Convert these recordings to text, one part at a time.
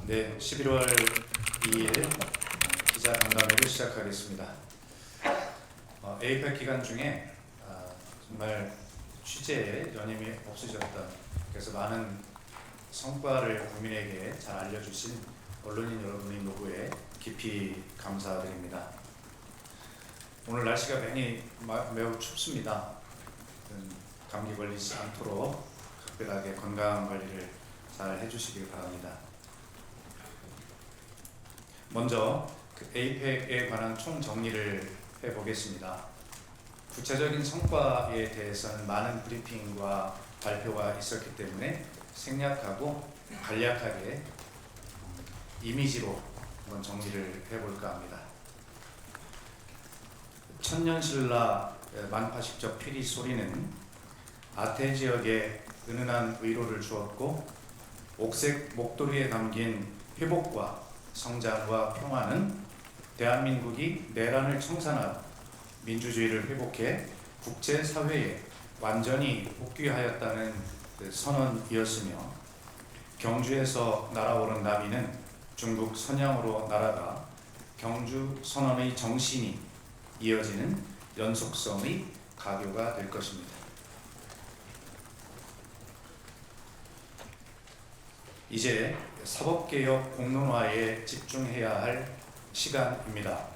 네, 11월 2일 기자간담회를 시작하겠습니다. 에이펙 기간 중에 정말 취재에 여념이 없으셨던, 그래서 많은 성과를 국민에게 잘 알려주신 언론인 여러분의 노고에 깊이 감사드립니다. 오늘 날씨가 매우 춥습니다. 감기 걸리지 않도록 각별하게 건강 관리를 잘 해주시길 바랍니다. 먼저 에이펙에 관한 총정리를 해보겠습니다. 구체적인 성과에 대해서는 많은 브리핑과 발표가 있었기 때문에 생략하고 간략하게 이미지로 한번 정리를 해볼까 합니다. 천년신라 만파식적 피리 소리는 아태 지역에 은은한 위로를 주었고, 옥색 목도리에 담긴 회복과 성장과 평화는 대한민국이 내란을 청산하고 민주주의를 회복해 국제사회에 완전히 복귀하였다는 선언이었으며, 경주에서 날아오른 나비는 중국 선양으로 날아가 경주 선언의 정신이 이어지는 연속성의 가교가 될 것입니다. 이제 사법개혁 공론화에 집중해야 할 시간입니다.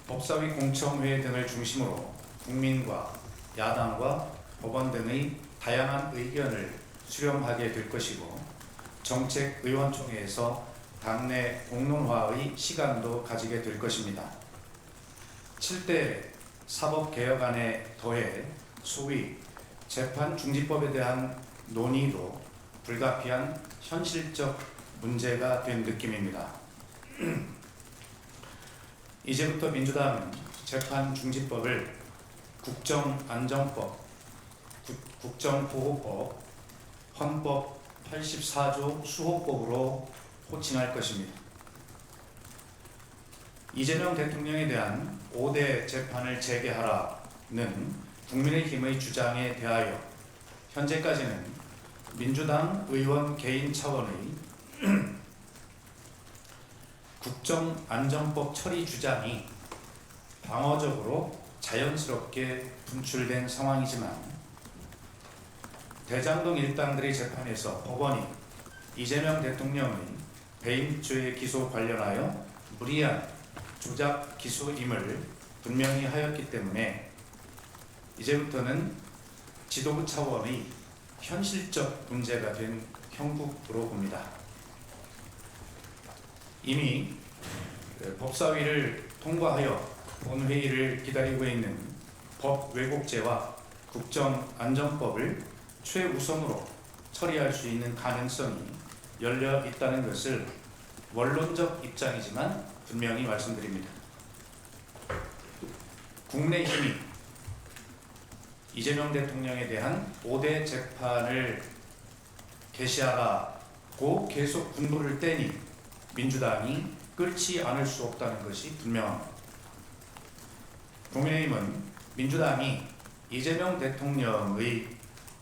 법사위 공청회 등을 중심으로 국민과 야당과 법원 등의 다양한 의견을 수렴하게 될 것이고, 정책의원총회에서 당내 공론화의 시간도 가지게 될 것입니다. 7대 사법개혁안에 더해 소위 재판중지법에 대한 논의도 불가피한 현실적 문제가 된 느낌입니다. 이제부터 민주당은 재판중지법을 국정안정법, 국정보호법, 헌법 84조 수호법으로 호칭할 것입니다. 이재명 대통령에 대한 5대 재판을 재개하라는 국민의힘의 주장에 대하여 현재까지는 민주당 의원 개인 차원의 국정안정법 처리 주장이 방어적으로 자연스럽게 분출된 상황이지만, 대장동 일당들의 재판에서 법원이 이재명 대통령의 배임죄 기소 관련하여 무리한 조작 기소임을 분명히 하였기 때문에 이제부터는 지도부 차원의 현실적 문제가 된 형국으로 봅니다. 이미 법사위를 통과하여 본회의를 기다리고 있는 법 왜곡죄와 국정안정법을 최우선으로 처리할 수 있는 가능성이 열려 있다는 것을 원론적 입장이지만 분명히 말씀드립니다. 국민의힘이 이재명 대통령에 대한 5대 재판을 개시하라고 계속 군부를 떼니 민주당이 끌지 않을 수 없다는 것이 분명합니다. 국민의힘은 민주당이 이재명 대통령의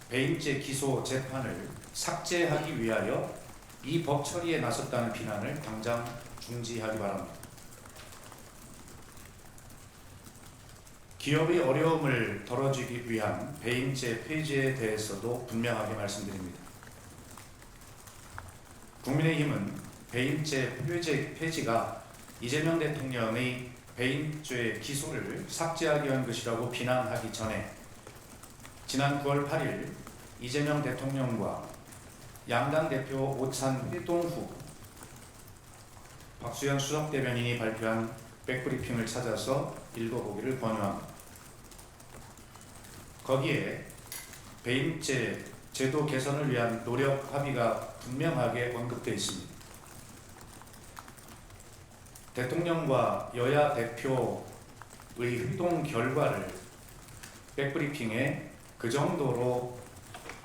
배임죄 기소 재판을 삭제하기 위하여 이 법 처리에 나섰다는 비난을 당장 중지하기 바랍니다. 기업의 어려움을 덜어주기 위한 배임죄 폐지에 대해서도 분명하게 말씀드립니다. 국민의힘은 배임죄 폐지가 이재명 대통령의 배임죄 기소를 삭제하기 위한 것이라고 비난하기 전에 지난 9월 8일 이재명 대통령과 양당 대표 오찬 회동 후 박수현 수석대변인이 발표한 백브리핑을 찾아서 읽어보기를 권유합니다. 거기에 배임죄 제도 개선을 위한 노력 합의가 분명하게 언급되어 있습니다. 대통령과 여야 대표의 회동 결과를 백브리핑에 그 정도로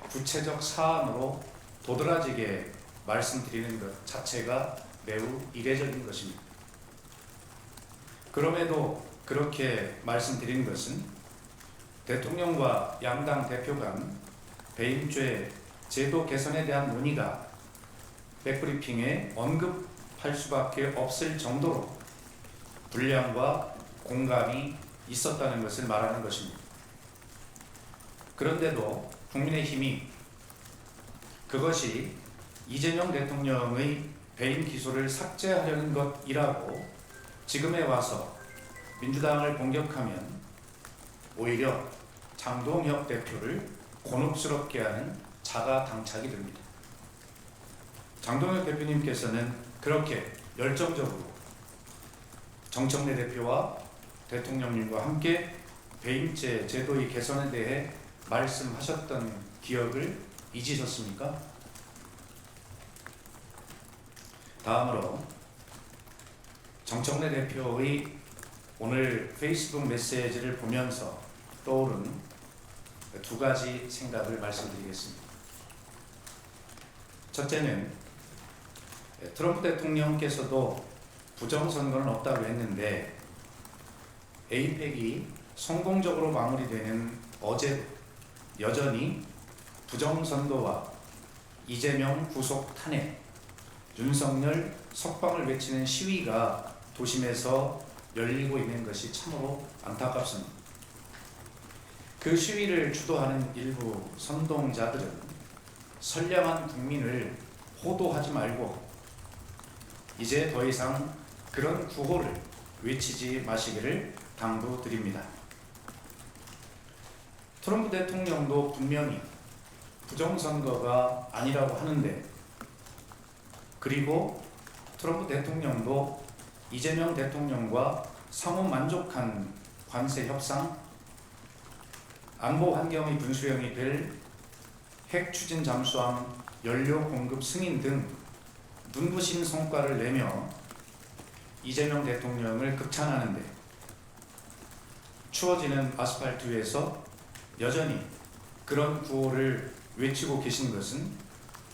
구체적 사안으로 도드라지게 말씀드리는 것 자체가 매우 이례적인 것입니다. 그럼에도 그렇게 말씀드린 것은 대통령과 양당 대표 간 배임죄 제도 개선에 대한 논의가 백브리핑에 언급할 수밖에 없을 정도로 분량과 공감이 있었다는 것을 말하는 것입니다. 그런데도 국민의힘이 그것이 이재명 대통령의 배임 기소를 삭제하려는 것이라고 지금에 와서 민주당을 공격하면 오히려 장동혁 대표를 곤혹스럽게 하는 자가당착이 됩니다. 장동혁 대표님께서는 그렇게 열정적으로 정청래 대표와 대통령님과 함께 배임죄 제도의 개선에 대해 말씀하셨던 기억을 잊으셨습니까? 다음으로 정청래 대표의 오늘 페이스북 메시지를 보면서 떠오른 두 가지 생각을 말씀드리겠습니다. 첫째는 트럼프 대통령께서도 부정선거는 없다고 했는데 에이펙이 성공적으로 마무리되는 어제 여전히 부정선거와 이재명 구속 탄핵, 윤석열 석방을 외치는 시위가 도심에서 열리고 있는 것이 참으로 안타깝습니다. 그 시위를 주도하는 일부 선동자들은 선량한 국민을 호도하지 말고 이제 더 이상 그런 구호를 외치지 마시기를 당부드립니다. 트럼프 대통령도 분명히 부정선거가 아니라고 하는데, 그리고 트럼프 대통령도 이재명 대통령과 상호 만족한 관세 협상, 안보 환경의 분수령이 될 핵 추진 잠수함 연료 공급 승인 등 눈부신 성과를 내며 이재명 대통령을 극찬하는데, 추워지는 아스팔트 위에서 여전히 그런 구호를 외치고 계신 것은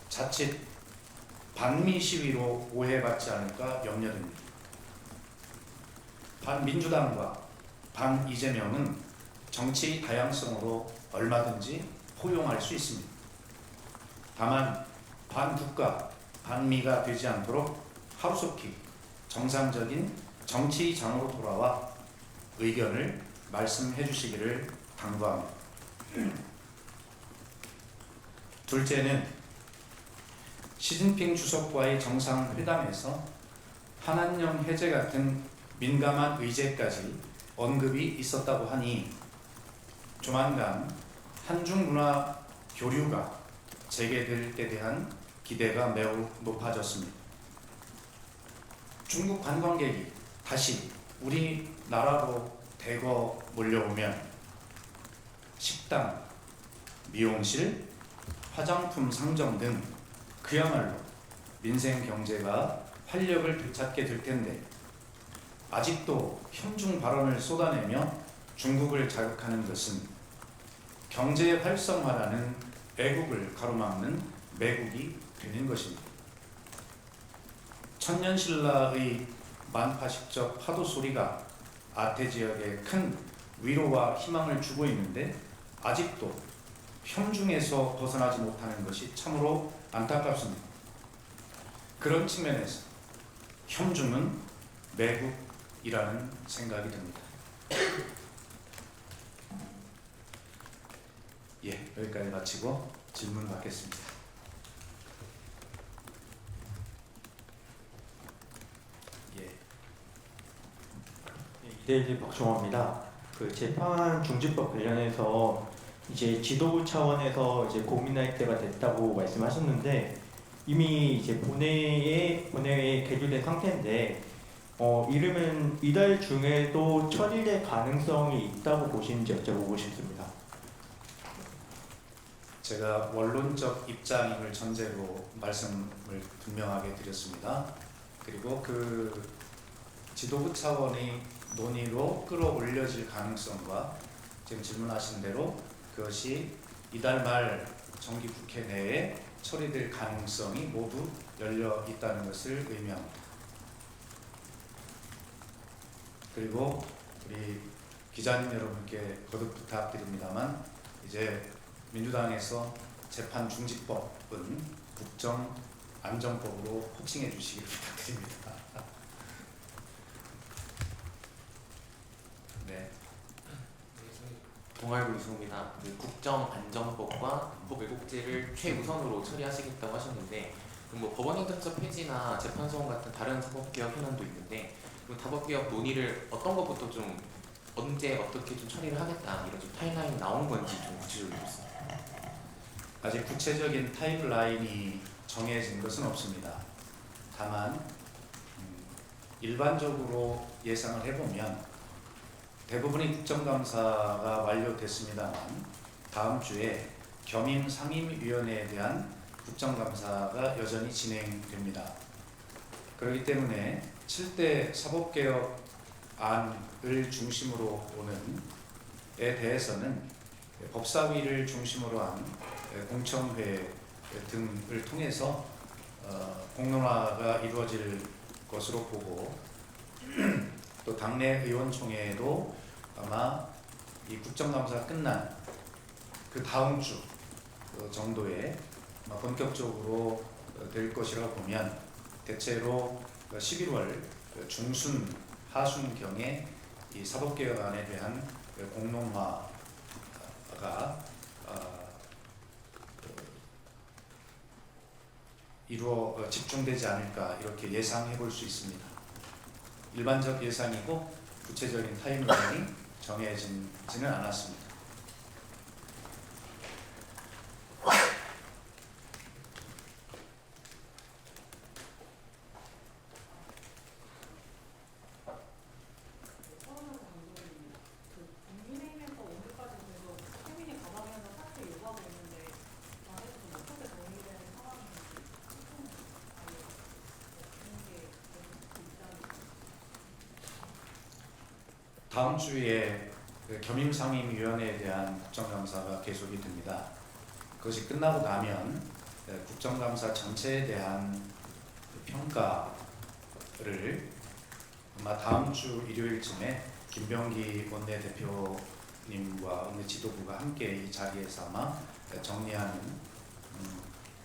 자칫 반미 시위로 오해받지 않을까 염려됩니다. 반민주당과 반이재명은 정치 다양성으로 얼마든지 포용할 수 있습니다. 다만 반국가, 반미가 되지 않도록 하루속히 정상적인 정치장으로 돌아와 의견을 말씀해 주시기를 당부합니다. 둘째는 시진핑 주석과의 정상회담에서 한한령 해제 같은 민감한 의제까지 언급이 있었다고 하니 조만간 한중 문화 교류가 재개될 때 대한 기대가 매우 높아졌습니다. 중국 관광객이 다시 우리나라로 대거 몰려오면 식당, 미용실, 화장품 상점 등 그야말로 민생 경제가 활력을 되찾게 될 텐데, 아직도 현중 발언을 쏟아내며 중국을 자극하는 것은 경제 활성화라는 애국을 가로막는 매국이 되는 것입니다. 천년신라의 만파식적 파도 소리가 아태 지역에 큰 위로와 희망을 주고 있는데 아직도 현중에서 벗어나지 못하는 것이 참으로 안타깝습니다. 그런 측면에서 현중은 매국이라는 생각이 듭니다. 여기까지 마치고 질문 받겠습니다. 이대일 박종호입니다. 그 재판 중지법 관련해서 이제 지도부 차원에서 이제 고민할 때가 됐다고 말씀하셨는데, 이미 이제 본회의에 계류된 상태인데, 이르면 이달 중에도 처리될 가능성이 있다고 보시는지 여쭤보고 싶습니다. 제가 원론적 입장임을 전제로 말씀을 분명하게 드렸습니다. 그리고 그 지도부 차원의 논의로 끌어올려질 가능성과 지금 질문하신 대로 그것이 이달 말 정기 국회 내에 처리될 가능성이 모두 열려 있다는 것을 의미합니다. 그리고 우리 기자님 여러분께 거듭 부탁드립니다만, 이제 민주당에서 재판 중지법은 국정 안정법으로 폭싱해 주시길 부탁드립니다. 네. 동아일보 유승우입니다. 그 국정안전법과 헌법 왜곡죄를 최우선으로 처리하시겠다고 하셨는데, 그럼 뭐 법원행정처 폐지나 재판소원 같은 다른 사법개혁 현안도 있는데, 그럼 사법개혁 논의를 어떤 것부터 좀 언제 어떻게 좀 처리를 하겠다 이런 좀 타임라인 나온 건지 좀 구체적으로 좀. 아직 구체적인 타임라인이 정해진 것은 없습니다. 다만 일반적으로 예상을 해보면 대부분의 국정감사가 완료됐습니다만 다음 주에 겸임 상임위원회에 대한 국정감사가 여전히 진행됩니다. 그렇기 때문에 7대 사법개혁안을 중심으로 오는 에 대해서는 법사위를 중심으로 한 공청회 등을 통해서 공론화가 이루어질 것으로 보고 또 당내 의원총회도 아마 이 국정감사가 끝난 그 다음 주 정도에 본격적으로 될 것이라고 보면 대체로 11월 중순 하순경에 이 사법개혁안에 대한 공론화가 집중되지 않을까 이렇게 예상해 볼 수 있습니다. 일반적 예상이고 구체적인 타임라인이 정해지지는 않았습니다. 다음 주에 겸임상임위원회에 대한 국정감사가 계속이 됩니다. 그것이 끝나고 나면 국정감사 전체에 대한 평가를 아마 다음 주 일요일쯤에 김병기 원내대표님과 원내 지도부가 함께 이 자리에서 아마 정리하는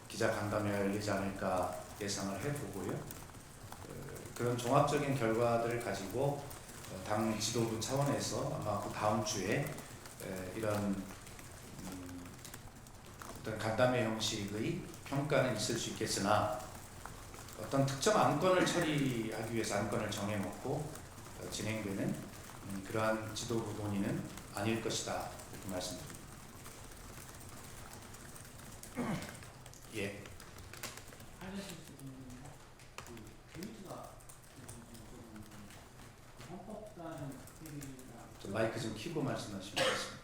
기자간담회가 열리지 않을까 예상을 해보고요. 그런 종합적인 결과들을 가지고 당 지도부 차원에서 아마 그 다음 주에 이런 어떤 간담회 형식의 평가는 있을 수 있겠으나 어떤 특정 안건을 처리하기 위해서 안건을 정해놓고 진행되는 그러한 지도부 논의는 아닐 것이다 이렇게 말씀드립니다. 예. 좀 마이크 좀 켜고 말씀하시면 되겠습니다.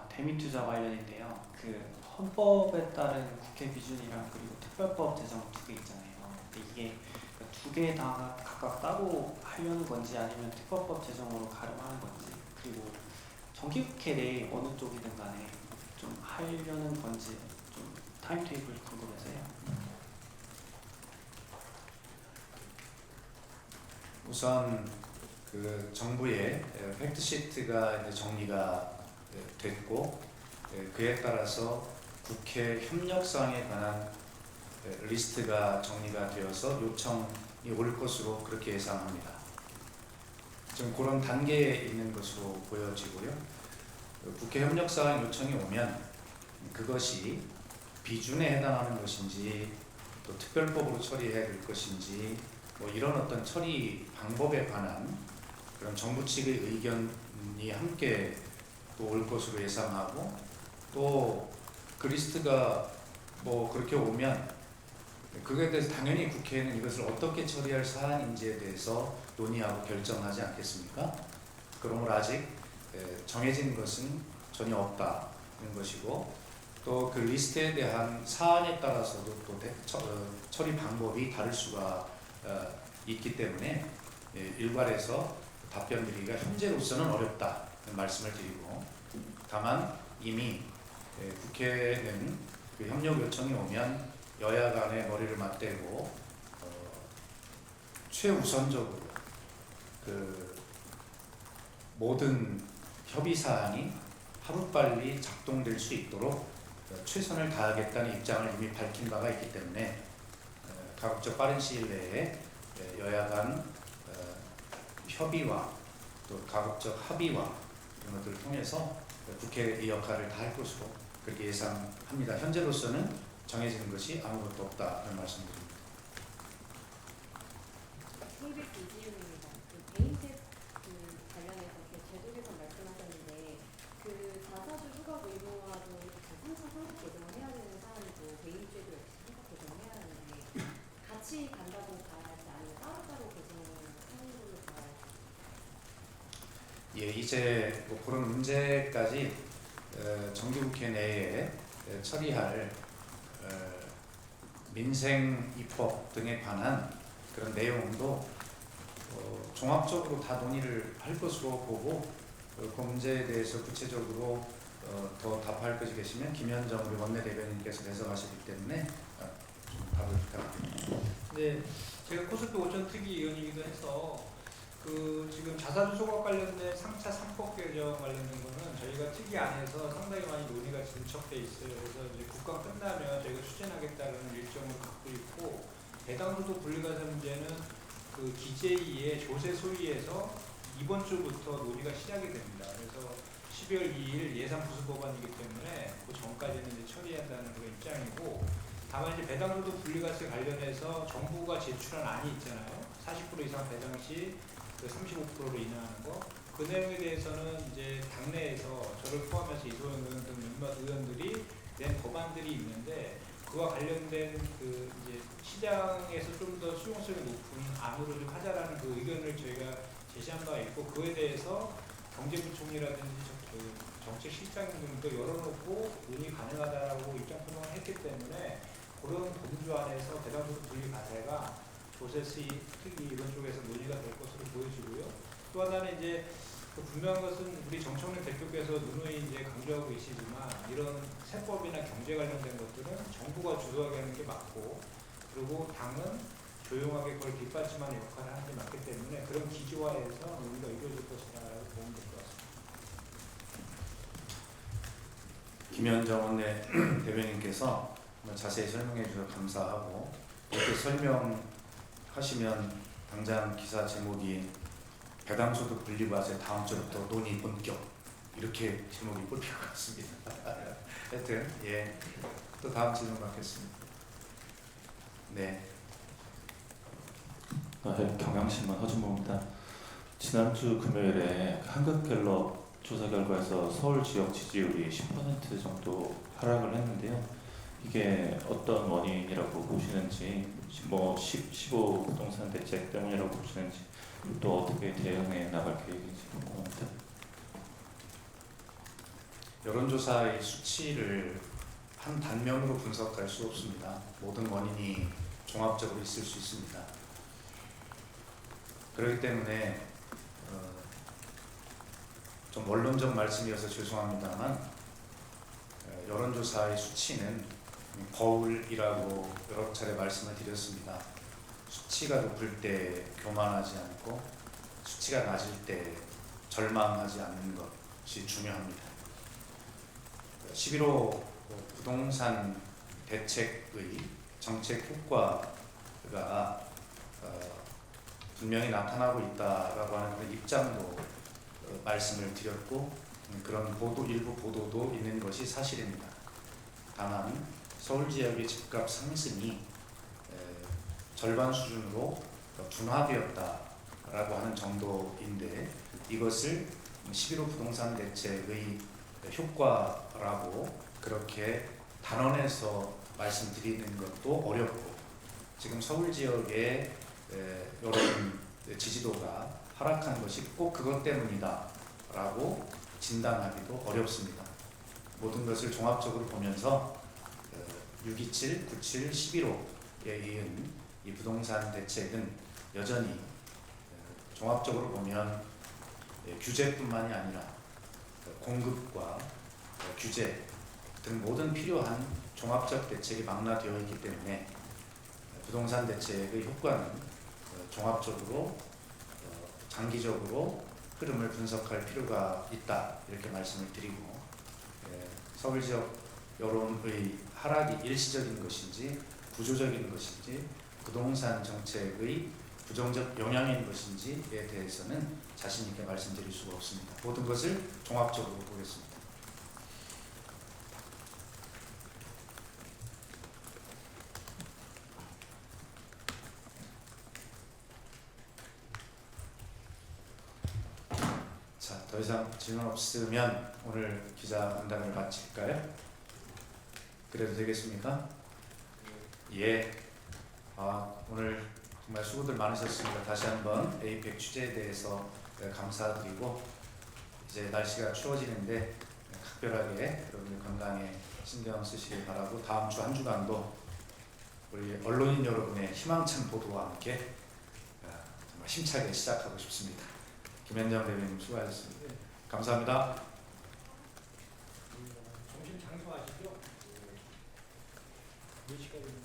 대미 투자 관련인데요. 그 헌법에 따른 국회 기준이랑 그리고 특별법 제정 두 개 있잖아요. 근데 이게 두 개 다 각각 따로 하려는 건지 아니면 특별법 제정으로 가름하는 건지, 그리고 정기국회 내 어느 쪽이든 간에 좀 하려는 건지 좀 타임테이블 궁금해서요. 우선 그 정부의 팩트시트가 이제 정리가 됐고 그에 따라서 국회 협력사항에 관한 리스트가 정리가 되어서 요청이 올 것으로 그렇게 예상합니다. 지금 그런 단계에 있는 것으로 보여지고요. 국회 협력사항 요청이 오면 그것이 비준에 해당하는 것인지 또 특별법으로 처리해야 될 것인지 뭐 이런 어떤 처리 방법에 관한 그런 정부 측의 의견이 함께 또 올 것으로 예상하고 또 그 리스트가 뭐 그렇게 오면 그거에 대해서 당연히 국회에는 이것을 어떻게 처리할 사안인지에 대해서 논의하고 결정하지 않겠습니까? 그러므로 아직 정해진 것은 전혀 없다는 것이고 또 그 리스트에 대한 사안에 따라서도 또 처리 방법이 다를 수가 있기 때문에 일괄해서 답변 드리기가 현재로서는 어렵다는 말씀을 드리고, 다만 이미 국회는 그 협력 요청이 오면 여야 간에 머리를 맞대고 최우선적으로 그 모든 협의 사항이 하루빨리 작동될 수 있도록 최선을 다하겠다는 입장을 이미 밝힌 바가 있기 때문에 가급적 빠른 시일 내에 여야 간 협의와 또 가급적 합의와 이런 것들을 통해서 국회의 이 역할을 다할 것으로 그렇게 예상합니다. 현재로서는 정해진 것이 아무것도 없다는 말씀드립니다. KBS 이지윤입니다. 그 개인택 관련해서 제도 개선 말씀하셨는데 그 자사주 휴가 의무화도 3차 상급 개정을 해야 되는 사안이고 개인죄도 역시 상급 개정을 해야 하는데 같이 간다고 봐야 할지 아니면 따로따로 개정을 하는 걸로 봐야 할지. 예, 이제 뭐 그런 문제까지 정기국회 내에 처리할 민생 입법 등에 관한 그런 내용도 종합적으로 다 논의를 할 것으로 보고 그 문제에 대해서 구체적으로 더 답할 것이 계시면 김현정 우리 원내대변인께서 내석하시기 때문에 좀 답을 부탁드립니다. 네, 제가 코스피 오전 특위위원이기도 해서 지금 자사주 소각 관련된 3차 3법 개정 관련된 거는 저희가 특위 안에서 상당히 많이 논의가 진척돼 있어요. 그래서 이제 국감 끝나면 저희가 추진하겠다는 일정을 갖고 있고, 배당소득 분리과세 문제는 그 기재위의 조세 소위에서 이번 주부터 논의가 시작이 됩니다. 그래서 12월 2일 예산 부수 법안이기 때문에 그 전까지는 이제 처리한다는 그런 입장이고, 다만 이제 배당소득 분리과세 관련해서 정부가 제출한 안이 있잖아요. 40% 이상 배당 시 그 35%로 인하하는 거. 그 내용에 대해서는 이제 당내에서 저를 포함해서 이소영 의원 등 몇몇 의원들이 낸 법안들이 있는데, 그와 관련된 그 이제 시장에서 좀 더 수용성이 높은 안으로 좀 하자라는 그 의견을 저희가 제시한 바가 있고, 그에 대해서 경제부총리라든지 정책실장 등도 열어놓고 논의 가능하다라고 입장 표명을 했기 때문에 그런 범주 안에서 배당소득 분리과세가 조세 수입 특히 이런 쪽에서 논의가 될 것으로 보여지고요. 또 하나는 이제 분명한 것은 우리 정청래 대표께서 누누이 이제 강조하고 계시지만, 이런 세법이나 경제 관련된 것들은 정부가 주도하게 하는 게 맞고, 그리고 당은 조용하게 그걸 뒷받침하는 역할을 하는 게 맞기 때문에 그런 기조화해서 논의가 이루어질 것이다라고 보면 될 것 같습니다. 김현정 원내 대변인께서 자세히 설명해 주셔서 감사하고, 이렇게 설명하시면 당장 기사 제목이 배당소득 분리과세 다음 주부터 논의 본격 이렇게 제목이 뽑힐 것 같습니다. 하여튼 예, 또 다음 질문 받겠습니다. 네. 경향신문 허준모입니다. 지난주 금요일에 한국갤럽 조사 결과에서 서울 지역 지지율이 10% 정도 하락을 했는데요. 이게 어떤 원인이라고 보시는지, 뭐 15 부동산 대책 때문이라고 보시는지, 또 어떻게 대응해 나갈 계획인지 궁금합니다. 여론조사의 수치를 한 단면으로 분석할 수 없습니다. 모든 원인이 종합적으로 있을 수 있습니다. 그렇기 때문에 좀 원론적 말씀이어서 죄송합니다만, 여론조사의 수치는 거울이라고 여러 차례 말씀을 드렸습니다. 수치가 높을 때 교만하지 않고 수치가 낮을 때 절망하지 않는 것이 중요합니다. 11호 부동산 대책의 정책 효과가 분명히 나타나고 있다라고 하는 그런 입장도 말씀을 드렸고, 그런 일부 보도도 있는 것이 사실입니다. 다만 서울 지역의 집값 상승이 절반 수준으로 둔화되었다라고 하는 정도인데, 이것을 11호 부동산 대책의 효과라고 그렇게 단언해서 말씀드리는 것도 어렵고, 지금 서울 지역의 여론 지지도가 하락한 것이 꼭 그것 때문이다 라고 진단하기도 어렵습니다. 모든 것을 종합적으로 보면서 627, 97, 11호에 이은 이 부동산 대책은 여전히 종합적으로 보면 규제뿐만이 아니라 공급과 규제 등 모든 필요한 종합적 대책이 망라되어 있기 때문에 부동산 대책의 효과는 종합적으로 장기적으로 흐름을 분석할 필요가 있다, 이렇게 말씀을 드리고, 서울 지역 여론의 하락이 일시적인 것인지 구조적인 것인지 부동산 정책의 부정적 영향인 것인지에 대해서는 자신 있게 말씀드릴 수가 없습니다. 모든 것을 종합적으로 보겠습니다. 자, 더 이상 질문 없으면 오늘 기자간담회를 마칠까요? 그래도 되겠습니까? 예. 오늘 정말 수고들 많으셨습니다. 다시 한번 에이펙 취재에 대해서 감사드리고 이제 날씨가 추워지는데 각별하게 여러분들 건강에 신경 쓰시길 바라고 다음 주 한 주간도 우리 언론인 여러분의 희망찬 보도와 함께 정말 힘차게 시작하고 싶습니다. 김현정 대변인 수고하셨습니다. 감사합니다. 점심 장소아시죠? 몇 시까지?